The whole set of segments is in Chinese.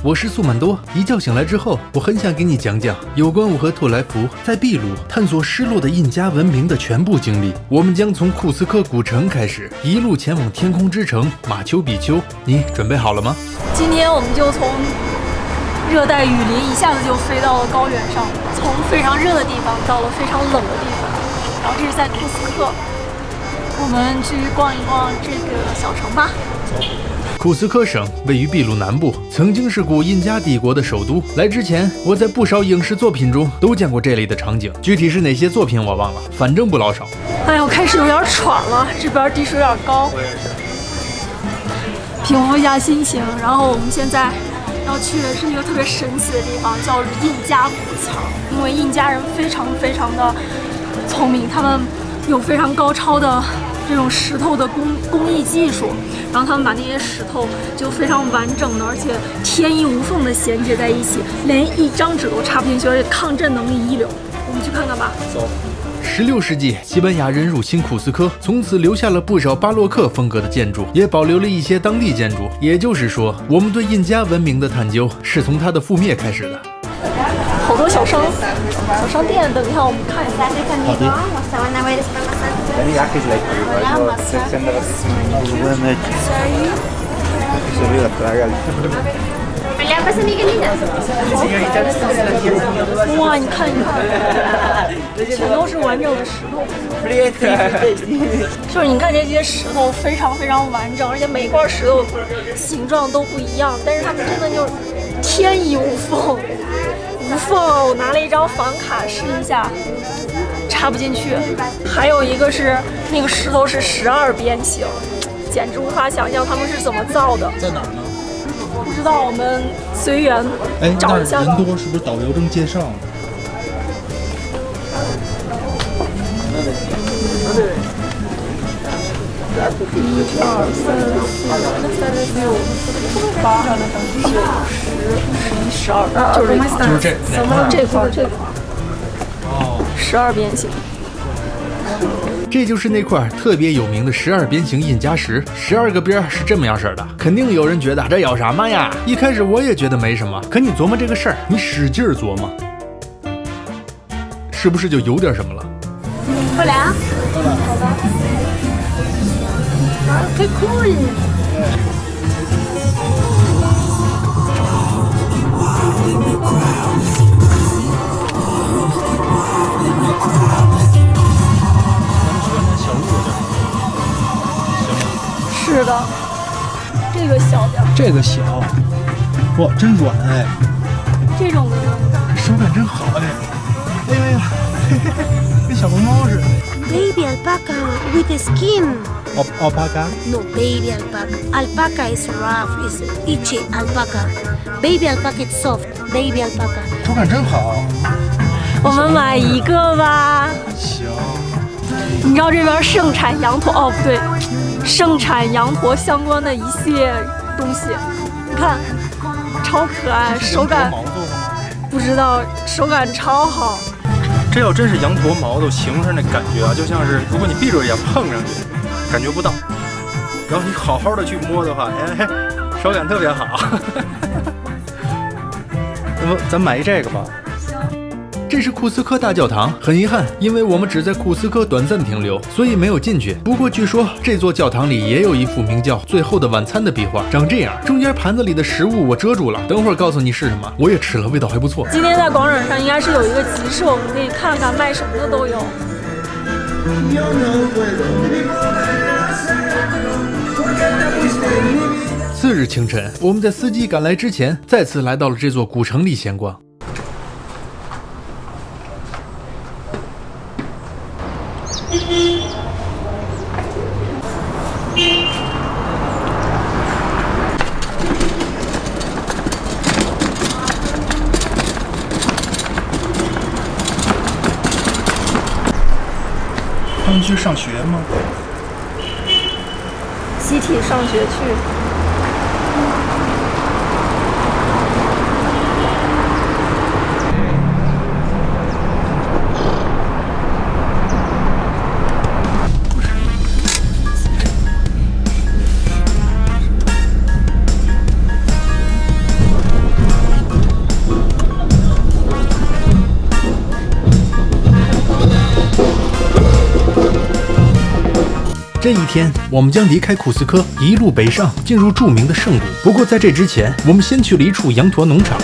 我是苏曼多。一觉醒来之后，我很想给你讲讲有关我和特莱弗在秘鲁探索失落的印加文明的全部经历。我们将从库斯科古城开始，一路前往天空之城马丘比丘。你准备好了吗？今天我们就从热带雨林一下子就飞到了高原上，从非常热的地方到了非常冷的地方。然后这是在库斯科，我们去逛一逛这个小城吧。库斯科省位于秘鲁南部，曾经是古印加帝国的首都。来之前，我在不少影视作品中都见过这里的场景，具体是哪些作品我忘了，反正不老少。哎呀，我开始有点喘了，这边地势有点高。平复一下心情，然后我们现在要去的是一个特别神奇的地方，叫印加古墙。因为印加人非常的聪明，他们有非常高超的这种石头的工艺技术，然后他们把那些石头就非常完整的，而且天衣无缝的衔接在一起，连一张纸都插不进去，而且抗震能力一流。我们去看看吧。走。16世纪，西班牙人入侵库斯科，从此留下了不少巴洛克风格的建筑，也保留了一些当地建筑。也就是说，我们对印加文明的探究是从它的覆灭开始的。好多小商店，等一下我们看一下。哇，你看，全都是完整的石头。就是你看这些石头非常完整，而且每一块石头形状都不一样，但是它们真的就是天衣无缝。我拿了一张房卡试一下，插不进去。还有一个是那个石头是12边形，简直无法想象他们是怎么造的。在哪儿呢？不知道，我们随缘找一下。人多是不是导游正介绍呢？1、2、3、4、5、6、7、8、9、10、11、12，就是这块，12边形。这就是那块特别有名的12边形印加石，12个边是这么样式的。肯定有人觉得这有什么呀？一开始我也觉得没什么，可你琢磨这个事儿，你使劲琢磨，是不是就有点什么了？过来啊！好的。太酷了！是的，这个小点，这个小，哇，真软哎！这种的手感真好哎！哎呀，跟小龙猫似的。Baby alpaca with the skin. Alpaca? No, baby alpaca. Alpaca is rough, is itchy alpaca. Baby alpaca is soft. Baby alpaca. 手感真好。我们买一个吧。行。你知道这边盛产羊驼哦，不对，盛产羊驼相关的一系列东西。你看，超可爱，手感不知道，手感超好。这要真是羊驼毛都形成那感觉啊，就像是如果你闭着眼碰上去，感觉不到。然后你好好的去摸的话，哎，手感特别好。要不咱买一这个吧？这是库斯科大教堂，很遗憾，因为我们只在库斯科短暂停留，所以没有进去。不过据说这座教堂里也有一幅名叫《最后的晚餐》的壁画，长这样，中间盘子里的食物我遮住了，等会儿告诉你是什么。我也吃了，味道还不错。今天在广场上应该是有一个集市，我们可以看看卖什么的都有。次日清晨，我们在司机赶来之前，再次来到了这座古城里闲逛。他们去上学吗？集体上学去。这一天，我们将离开库斯科，一路北上，进入著名的圣谷。不过在这之前，我们先去了一处羊驼农场。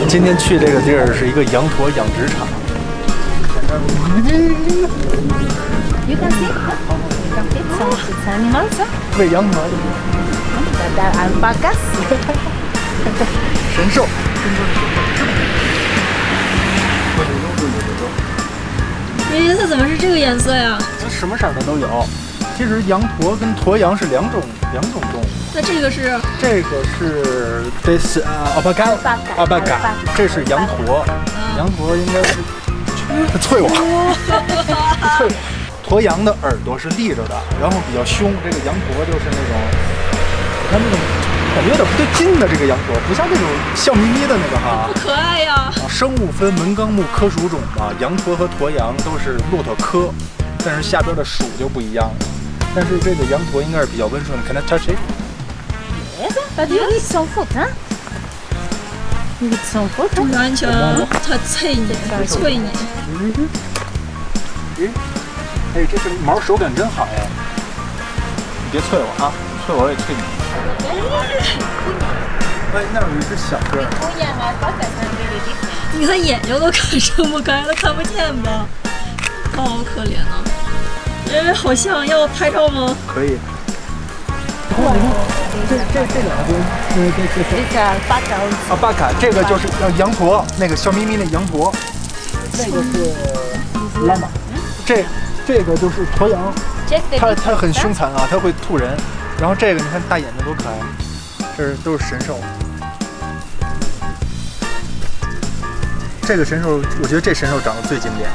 今天去这个地儿是一个羊驼养殖场。You can see. You can feed some animals. 喂羊驼的 That are alpacas. 神兽。咦，它怎么是这个颜色呀？它什么色的都有。其实羊驼跟驼羊是两种动物。那这个是？这个是 this alpaca， 这是羊驼。羊驼应该是脆瓦。脆瓦。驼羊的耳朵是立着的，然后比较凶。这个羊驼就是那种，它那种感觉有点不对劲的这个羊驼，不像那种笑眯眯的那个哈。不可爱呀！生物分门纲目科属种嘛，羊驼和驼羊都是骆驼科，但是下边的属就不一样了。但是这个羊驼应该是比较温顺的。Can I touch it? Yes, but you need some food, huh? You need some food. 注意安全啊！它啐你，啐你。哎，这毛手感真好哎！你别啐我啊，啐我也啐你。哎，那有一只小个。你看眼睛都看睁不开了，看不见吧？好可怜啊！哎，好像要拍照吗？可以。这两边，It's alpaca also. 巴卡，这个就是羊驼，那个笑眯眯的羊驼。那个是拉玛，这个就是驼羊， Check the 它很凶残啊，它会吐人。然后这个你看大眼睛多可爱，这都是神兽。这个神兽，我觉得这神兽长得最经典。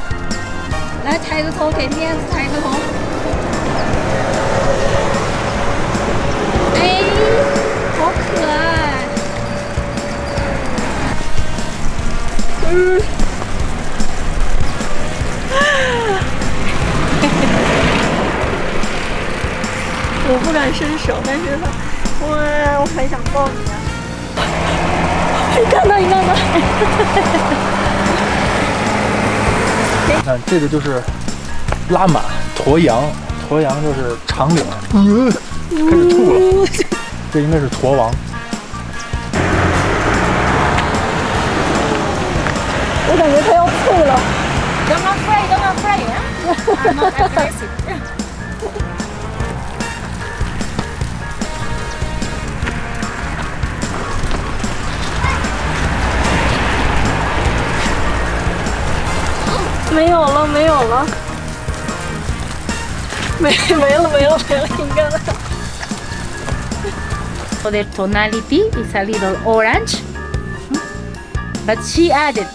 来抬个头，给面子，抬个头。哎，好可爱。我不敢伸手，但是它，哇，我很想抱你啊！你看它，你看它。你看这个就是拉玛驼羊，驼羊就是长领，开始吐了，这应该是驼王。我感觉它要退了。Don't afraid, huh? I'm not aggressive. 没有了，没有了，没了，应该了。So the tonality is a little orange, but she added.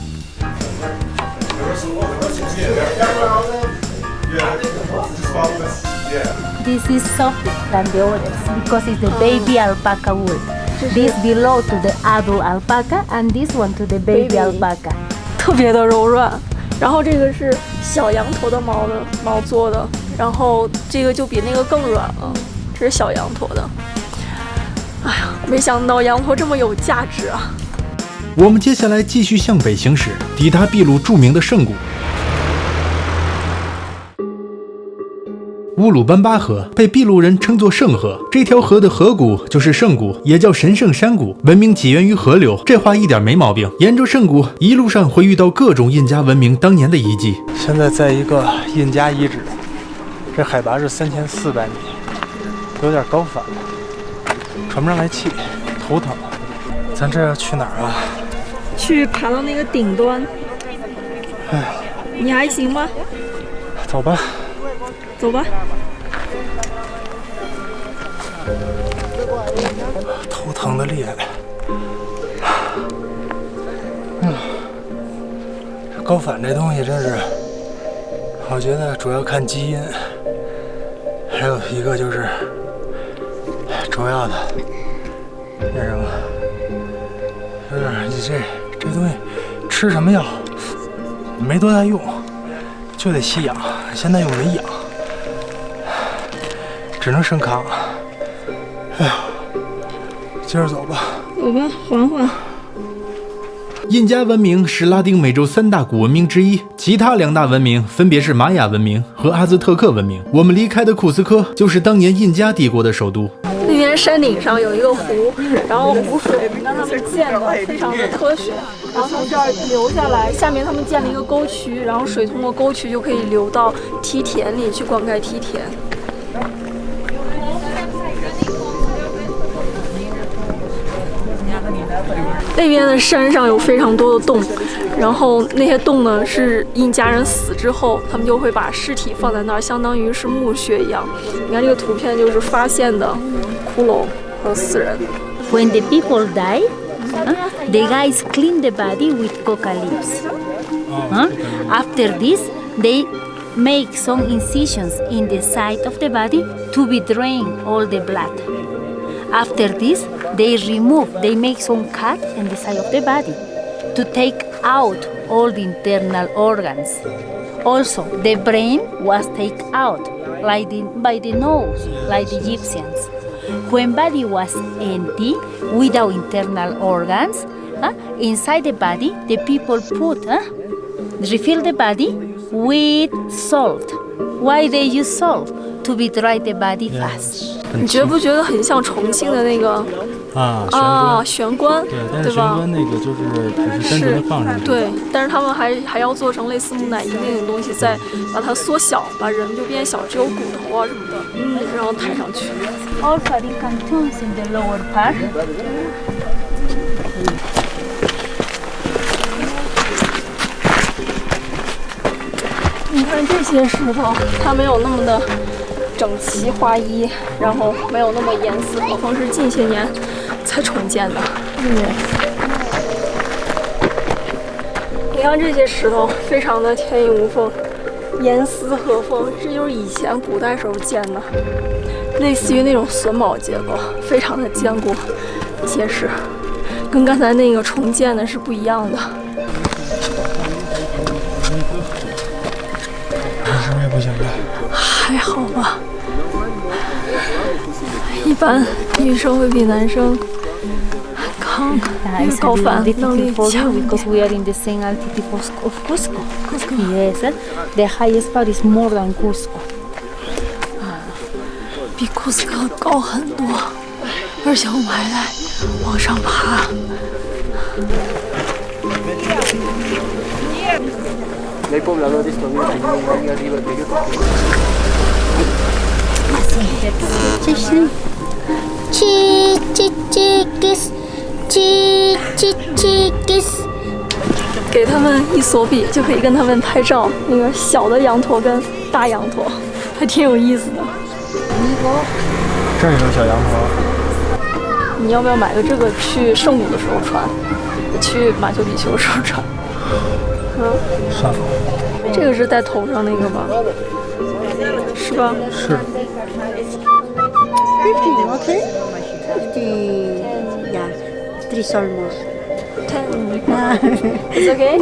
This is softer than the others because it's the baby alpaca wool. This belongs to the adult alpaca and this one to the baby alpaca. 特别的柔软。然后这个是小羊驼的毛做的，然后这个就比那个更软了，这是小羊驼的。哎呀，没想到羊驼这么有价值啊！我们接下来继续向北行驶，抵达秘鲁著名的圣谷。乌鲁班巴河被秘鲁人称作圣河，这条河的河谷就是圣谷，也叫神圣山谷，文明起源于河流，这话一点没毛病。沿着圣谷一路上会遇到各种印加文明当年的遗迹。现在在一个印加遗址，这海拔是3400米，有点高反，喘不上来气，头疼。咱这要去哪儿啊？去爬到那个顶端。哎，你还行吗？走吧。走吧。头疼的厉害。这高反这东西真是，我觉得主要看基因，还有一个就是主要的那什么，就是你这东西吃什么药没多大用，就得吸氧，现在又没氧。只能生扛。哎呀，接着走吧。走吧，缓缓。印加文明是拉丁美洲3大古文明之一，其他2大文明分别是玛雅文明和阿兹特克文明。我们离开的库斯科就是当年印加帝国的首都。那边山顶上有一个湖，然后湖水让他们建的非常的科学，然后从这儿流下来，下面他们建了一个沟渠，然后水通过沟渠就可以流到梯田里去灌溉梯田。那边的山上有非常多的洞，然后那些洞呢是印加人死之后，他们就会把尸体放在那儿，相当于是墓穴一样。你看这个图片就是发现的骷髅和死人。When the people die, the guys clean the body with coca leaves. After this, they make some incisions in the side of the body to be drain all the blood. After this, they make some cut in the side of the body to take out all the internal organs. Also, the brain was taken out by the nose, like the Egyptians. When body was empty, without internal organs, inside the body, the people refill the body with salt. Why they use salt? To be dry the body fast. 你觉不觉得很像重庆的那个玄关？对，但是玄关那个就是只是单纯的放上去。对，但是他们还要做成类似木乃伊那种东西，再把它缩小，把人就变小，只有骨头啊什么的，然后抬上去。Also, the cantons in the lower part. 你看这些石头，它没有那么的整齐划一，然后没有那么严丝合缝，是近些年才重建的。你看这些石头，非常的天衣无缝，严丝合缝，这就是以前古代时候建的，类似于那种榫卯结构，非常的坚固结实，跟刚才那个重建的是不一样的。是不行了，还好吧。一般女生会比男生抗越高反能力强一 because 点。 we are in the same altitude of Cusco. Yes, the highest part is more than Cusco. 比库斯科高很多，而且我们还在往上爬。Hay pobladores todavía ahí arriba que yo Chiquis. 给他们一索比，就可以跟他们拍照。那个小的羊驼跟大羊驼，还挺有意思的。这儿有个小羊驼。你要不要买个这个去圣谷的时候穿，去马丘比丘的时候穿？算了，这个是戴头上那个吧？是吧？是。 15, okay? 50, yeah, 3 solmos. ，It's okay.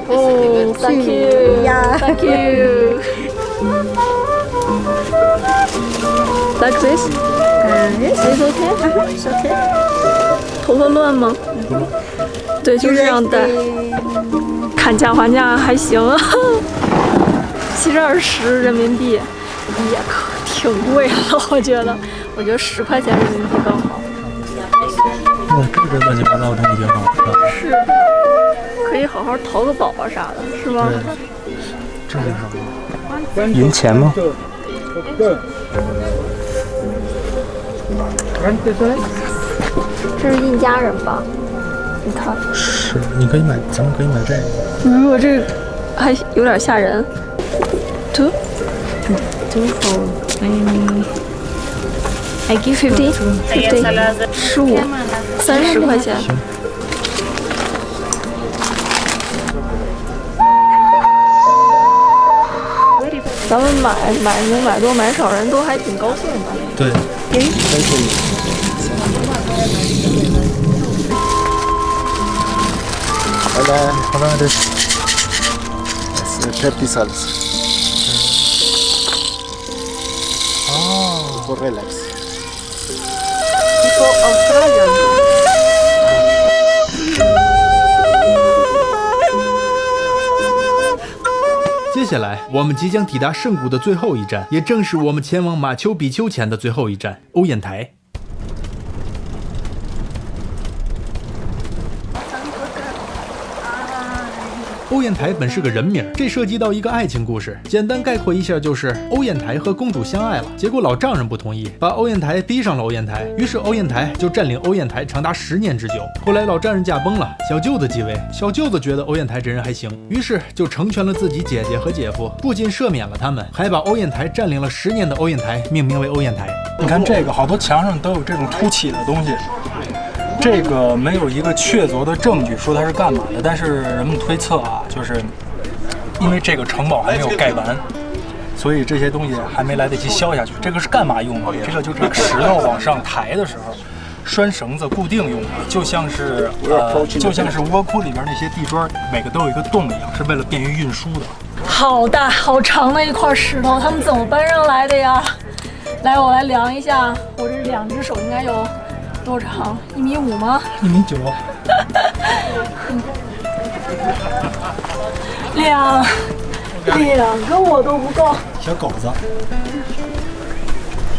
Oh, thank you. Yeah. Thank you. Like this? Yes. It's okay. It's okay. 头发乱吗？对，就这样戴。砍价还价还行啊，72人民币也挺贵了，我觉得10块钱人民币刚好。这个乱七八糟真的挺好的。是，可以好好淘个宝啊啥的，是吗？这是什么？银钱吗？这是印加人吧？你看，是，你可以买，咱们可以买这个。如果这还有点吓人。Two for I give 50 15 30块钱。咱们买多买少，人都还挺高兴的。对。Hola, this is 30 soles. Oh. For relax. For Australian. 下来，我们即将抵达圣谷的最后一站，也正是我们前往马丘比丘前的最后一站——欧砚台。欧砚台本是个人名，这涉及到一个爱情故事。简单概括一下，就是欧砚台和公主相爱了，结果老丈人不同意，把欧砚台逼上了欧砚台，于是欧砚台就占领欧砚台长达10年之久。后来老丈人驾崩了，小舅子继位，小舅子觉得欧砚台这人还行，于是就成全了自己姐姐和姐夫，不仅赦免了他们，还把欧砚台占领了10年的欧砚台命名为欧砚台。你看这个，好多墙上都有这种凸起的东西。这个没有一个确凿的证据说它是干嘛的，但是人们推测啊，就是因为这个城堡还没有盖完，所以这些东西还没来得及消下去。这个是干嘛用的？这个就是这个石头往上抬的时候，拴绳子固定用的，就像是倭窟里边那些地砖，每个都有一个洞一样，是为了便于运输的。好大好长的一块石头，他们怎么搬上来的呀？来，我来量一下，我这2只手应该有多长？1.5米吗1.9米。两个我都不够。小狗子。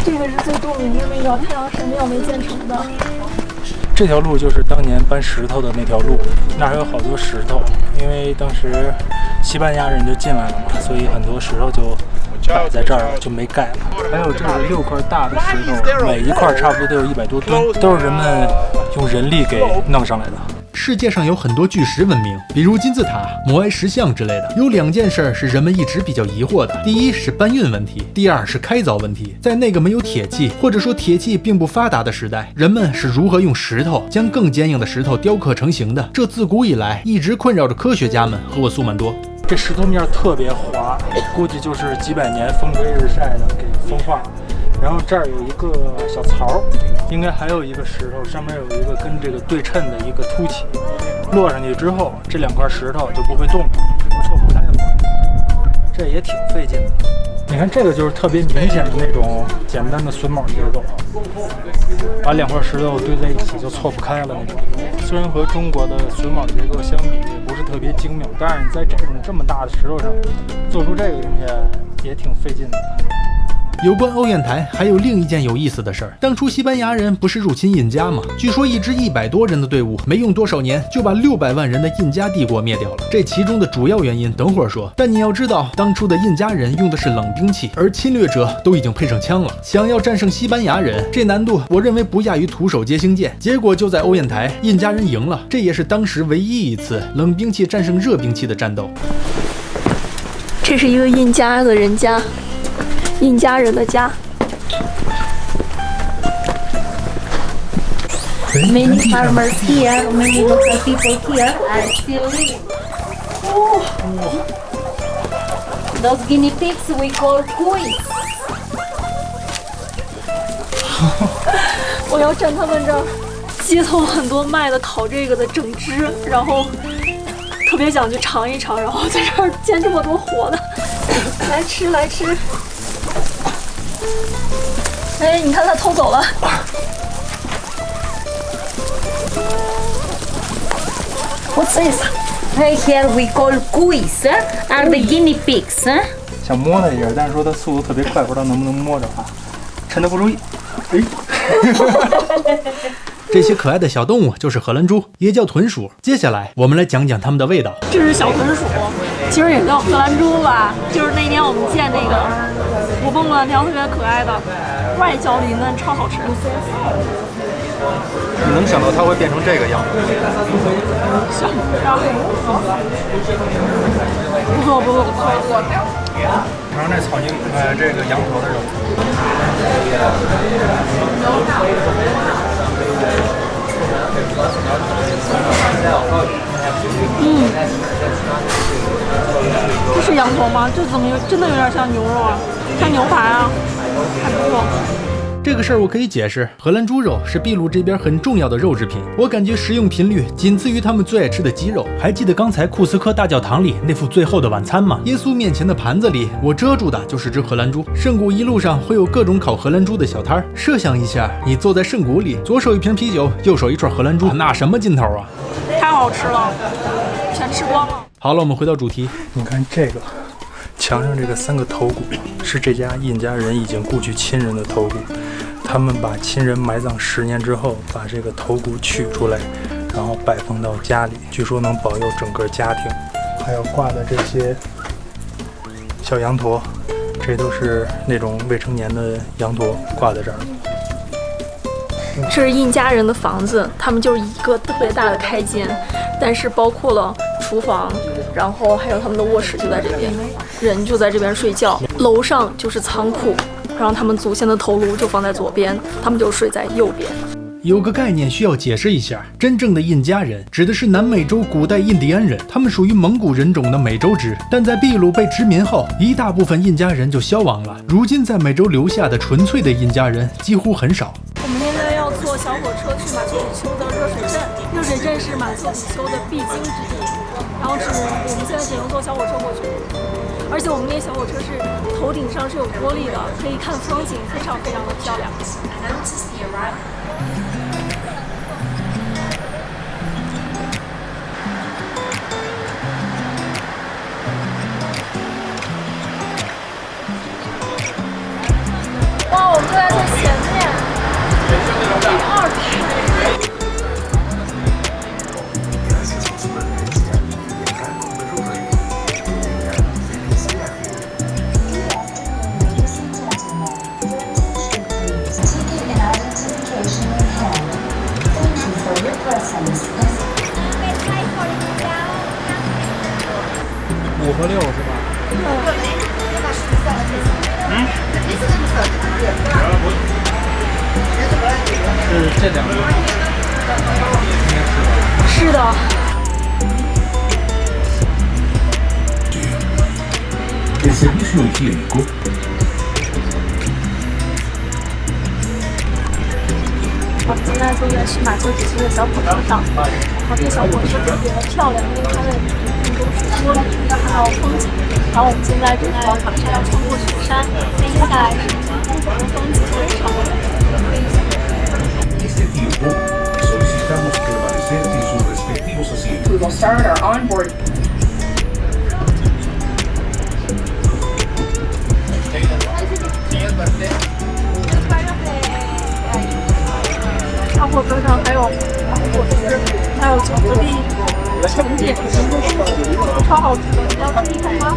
这个是最著名的那个太阳神庙没建成的。这条路就是当年搬石头的那条路，那还有好多石头，因为当时西班牙人就进来了嘛，所以很多石头就摆在这儿就没盖了。还有这6块大的石头，每一块差不多都有100多吨，都是人们用人力给弄上来的。世界上有很多巨石文明，比如金字塔、摩埃石像之类的。有2件事是人们一直比较疑惑的：第一是搬运问题，第二是开凿问题。在那个没有铁器，或者说铁器并不发达的时代，人们是如何用石头将更坚硬的石头雕刻成型的？这自古以来一直困扰着科学家们和我苏曼多。这石头面特别滑，估计就是几百年风吹日晒的给风化了。然后这儿有一个小槽，应该还有一个石头，上面有一个跟这个对称的一个凸起，落上去之后，这2块石头就不会动了，错不开了。这也挺费劲的。你看这个就是特别明显的那种简单的榫卯结构，把2块石头堆在一起就错不开了那种。虽然和中国的榫卯结构相比不是特别精妙，但是你在这么大的石头上做出这个东西也挺费劲的。有关欧砚台还有另一件有意思的事儿，当初西班牙人不是入侵印加吗？据说一支100多人的队伍没用多少年就把600万人的印加帝国灭掉了。这其中的主要原因等会儿说，但你要知道，当初的印加人用的是冷兵器，而侵略者都已经配上枪了，想要战胜西班牙人，这难度我认为不亚于徒手接星剑。结果就在欧砚台，印加人赢了，这也是当时唯一一次冷兵器战胜热兵器的战斗。这是一个印加的人家。印加人的家。Many farmers here, many local people here are still living. Those guinea pigs we call cuis. 我要蘸他们这儿街头很多卖的烤这个的整只，然后特别想去尝一尝，然后在这儿煎这么多火的，来吃来吃。哎，你看他偷走了。What's this? Right here we call cuis, are the guinea pigs. 想摸它一下，但是说它速度特别快，不知道能不能摸着啊？趁它不注意，哎。这些可爱的小动物就是荷兰猪，也叫豚鼠。接下来我们来讲讲它们的味道。这是小豚鼠，其实也叫荷兰猪吧，就是那天我们见那个活蹦乱跳、特别可爱的，外焦里嫩，超好吃。你能想到它会变成这个样子？想不到，不错不错。然后这草泥，这个羊头的肉。这是羊头吗？这怎么真的有点像牛肉啊，像牛排啊，还不错。这个事儿我可以解释，荷兰猪肉是秘鲁这边很重要的肉制品，我感觉食用频率仅次于他们最爱吃的鸡肉。还记得刚才库斯科大教堂里那幅最后的晚餐吗？耶稣面前的盘子里，我遮住的就是只荷兰猪。圣谷一路上会有各种烤荷兰猪的小摊儿，设想一下，你坐在圣谷里，左手一瓶啤酒，右手一串荷兰猪，那什么劲头啊！太好吃了，全吃光了。好了，我们回到主题。你看这个墙上这个3个头骨是这家印加人已经故去亲人的头骨，他们把亲人埋葬10年之后，把这个头骨取出来，然后摆放到家里，据说能保佑整个家庭。还有挂的这些小羊驼，这都是那种未成年的羊驼挂在这儿。这是印加人的房子，他们就是一个特别大的开间，但是包括了厨房，然后还有他们的卧室就在这边，人就在这边睡觉。楼上就是仓库，然后他们祖先的头颅就放在左边，他们就睡在右边。有个概念需要解释一下，真正的印加人指的是南美洲古代印第安人，他们属于蒙古人种的美洲支，但在秘鲁被殖民后，一大部分印加人就消亡了。如今在美洲留下的纯粹的印加人几乎很少。我们现在要坐小火车去马丘比丘的热水镇，热水镇是马丘比丘的必经之地，然后我们现在只能坐小火车过去，而且我们那小火车是头顶上是有玻璃的，可以看风景，非常非常的漂亮。哇，我们就在最前面，第2排。5和6是吧？是这2个。是的。El servicio higiénico我们现在就在去马丘比丘的小火车上，然后这小火车特别的漂亮，因为它的都是玻璃，还有风景。然后我们现在正在马上要穿过雪山，接下来是中国的风景非常的美。 este tiempo solicitamos permanecer en sus respectivos asientos. We will start our onboard.小火车上还有果汁，还有巧克力、甜点，超好吃的，你要吃一口吗？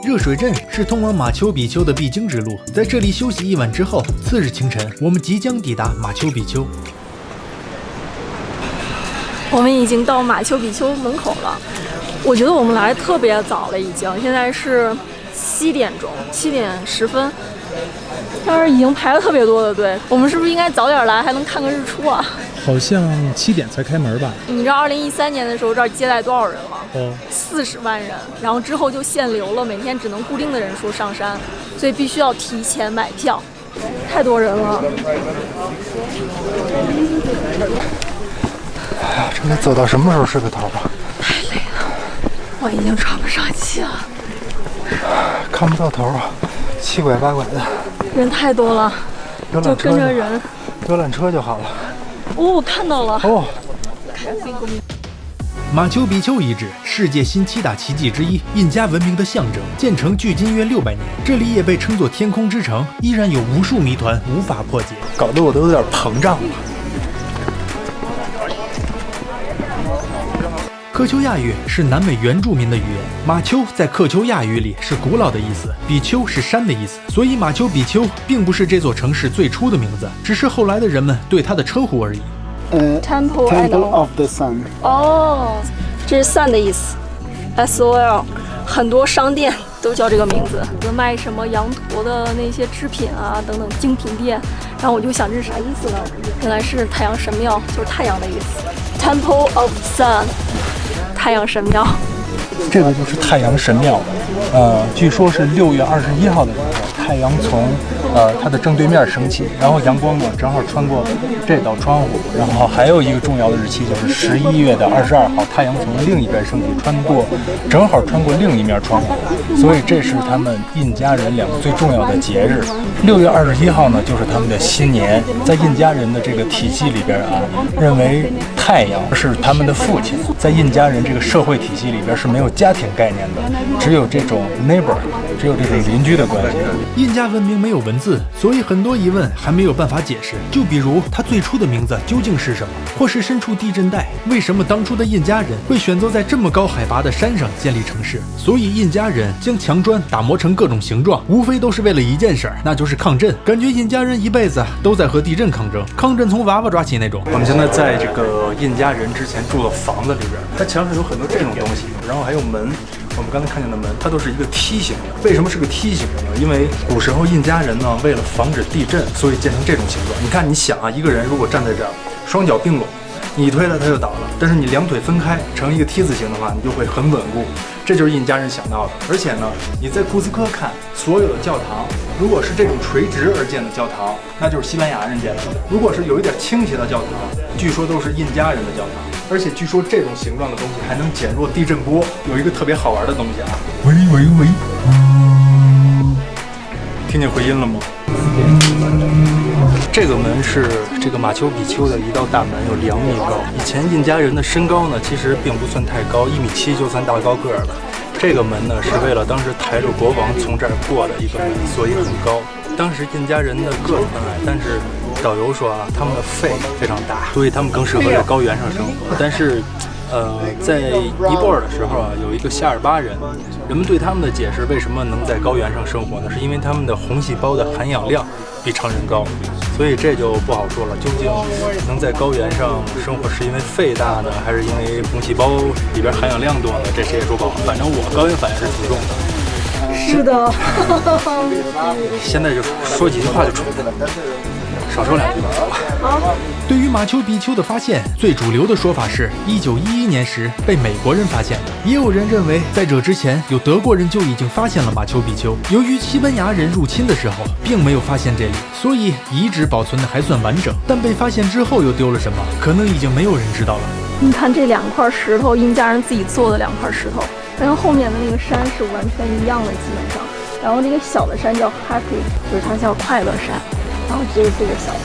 热水镇是通往马丘比丘的必经之路，在这里休息一晚之后，次日清晨，我们即将抵达马丘比丘。我们已经到马丘比丘门口了，我觉得我们来特别早了，已经，现在是7点钟，7点10分，但是已经排了特别多的队，我们是不是应该早点来，还能看个日出啊？好像7点才开门吧？你知道2013年的时候这儿接待多少人吗？40万人，然后之后就限流了，每天只能固定的人数上山，所以必须要提前买票，太多人了。哎呀，这得走到什么时候是个头啊？太累了，我已经喘不上气了，看不到头啊，七拐八拐的，人太多了，就跟着人。游览车就好了。哦，我看到了。哦。马丘比丘遗址，世界新7大奇迹之一，印加文明的象征，建成距今约600年。这里也被称作天空之城，依然有无数谜团无法破解，搞得我都有点膨胀了。克丘亚语是南美原住民的语言，马丘在克丘亚语里是古老的意思，比丘是山的意思，所以马丘比丘并不是这座城市最初的名字，只是后来的人们对它的称呼而已。Temple of the Sun。哦，这是 sun 的意思 ，SOL。很多商店都叫这个名字，就卖什么羊驼的那些织品啊等等精品店。然后我就想这是啥意思呢？原来是太阳神庙，就是太阳的意思。Temple of Sun， 太阳神庙。这个就是太阳神庙，据说是6月21号的时候。太阳从它的正对面升起，然后阳光呢正好穿过这道窗户，然后还有一个重要的日期就是11月22号，太阳从另一边升起，正好穿过另一面窗户，所以这是他们印加人两个最重要的节日。6月21号呢就是他们的新年，在印加人的这个体系里边啊，认为太阳是他们的父亲，在印加人这个社会体系里边是没有家庭概念的，只有这种 neighbor， 只有这种邻居的关系。印加文明没有文字，所以很多疑问还没有办法解释。就比如它最初的名字究竟是什么，或是身处地震带，为什么当初的印加人会选择在这么高海拔的山上建立城市？所以印加人将墙砖打磨成各种形状，无非都是为了一件事儿，那就是抗震。感觉印加人一辈子都在和地震抗争，抗震从娃娃抓起那种。我们现在在这个印加人之前住的房子里边，它墙上有很多这种东西，然后还有门。我们刚才看见的门，它都是一个梯形的。为什么是个梯形的呢？因为古时候印加人呢，为了防止地震，所以建成这种形状。你看，你想啊，一个人如果站在这儿，双脚并拢，你一推他就倒了。但是你两腿分开成一个梯字形的话，你就会很稳固。这就是印加人想到的。而且呢，你在库斯科看所有的教堂，如果是这种垂直而建的教堂，那就是西班牙人建的；如果是有一点倾斜的教堂，据说都是印加人的教堂。而且据说这种形状的东西还能减弱地震波。有一个特别好玩的东西啊，喂，听见回音了吗？这个门是这个马丘比丘的一道大门，有2米高。以前印加人的身高呢，其实并不算太高，1.7米就算大高个儿了。这个门呢，是为了当时抬着国王从这儿过的一个门，所以很高。当时印加人的个子很矮，但是导游说啊，他们的肺非常大，所以他们更适合在高原上生活。但是，在尼泊尔的时候啊，有一个夏尔巴人，人们对他们的解释为什么能在高原上生活呢？是因为他们的红细胞的含氧量比常人高，所以这就不好说了。究竟能在高原上生活，是因为肺大呢，还是因为红细胞里边含氧量多呢？这谁也说不好。反正我高原反应是挺重的。是的。现在就说几句话就出来了，少说2句吧。好。对于马丘比丘的发现，最主流的说法是1911年时被美国人发现的，也有人认为在这之前有德国人就已经发现了马丘比丘。由于西班牙人入侵的时候并没有发现这里，所以遗址保存的还算完整。但被发现之后又丢了什么，可能已经没有人知道了。你看这2块石头，印加人自己做的2块石头，跟后面的那个山是完全一样的，基本上。然后这个小的山叫 Happy， 就是它叫快乐山。然后这个小的。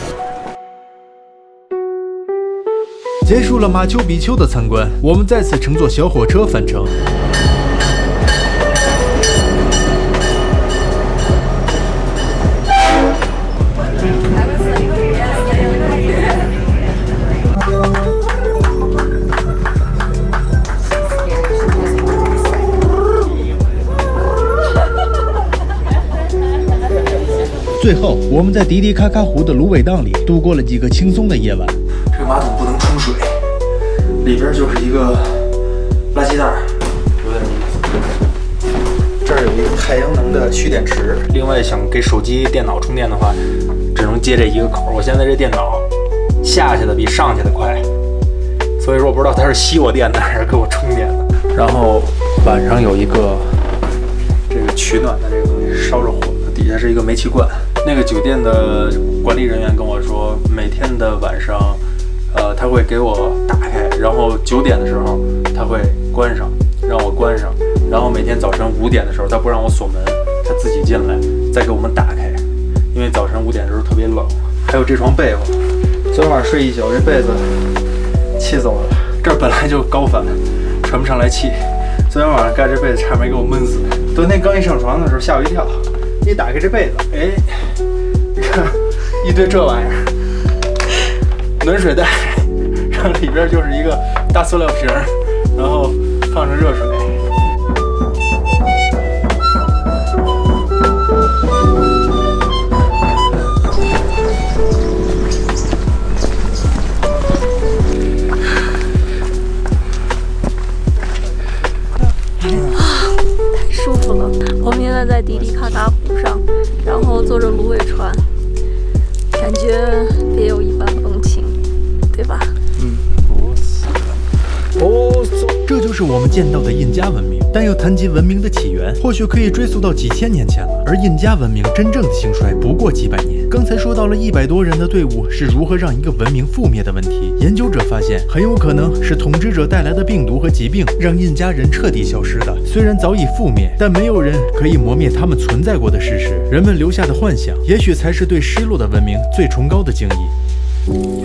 结束了马丘比丘的参观，我们再次乘坐小火车返程。最后，我们在迪迪卡卡湖的芦苇荡里度过了几个轻松的夜晚。这个马桶不能冲水，里边就是一个垃圾袋，有点意思。这儿有一个太阳能的蓄电池，另外想给手机、电脑充电的话，只能接这一个口。我现在这电脑下去的比上去的快，所以说我不知道它是吸我电的还是给我充电的。然后晚上有一个这个取暖的这个东西烧着火，底下是一个煤气罐。那个酒店的管理人员跟我说，每天的晚上，他会给我打开，然后9点的时候他会关上，让我关上，然后每天早晨5点的时候他不让我锁门，他自己进来再给我们打开，因为早晨5点的时候特别冷。还有这床被子，昨天晚上睡一宿，这被子气走了，这儿本来就高反，喘不上来气，昨天晚上盖这被子差点没给我闷死。昨天刚一上床的时候吓我一跳，一打开这被子，哎，你看一堆这玩意儿，暖水袋，然后里边就是一个大塑料瓶，然后放上热水。太舒服了。我们现在在迪迪卡达湖上，然后坐着芦苇船，感觉别有一番风情，对吧？哦。这就是我们见到的印加文明。但要谈及文明的起源，或许可以追溯到几千年前了。而印加文明真正的兴衰不过几百年。刚才说到了100多人的队伍是如何让一个文明覆灭的问题，研究者发现很有可能是统治者带来的病毒和疾病让印加人彻底消失的。虽然早已覆灭，但没有人可以磨灭他们存在过的事实。人们留下的幻想，也许才是对失落的文明最崇高的敬意。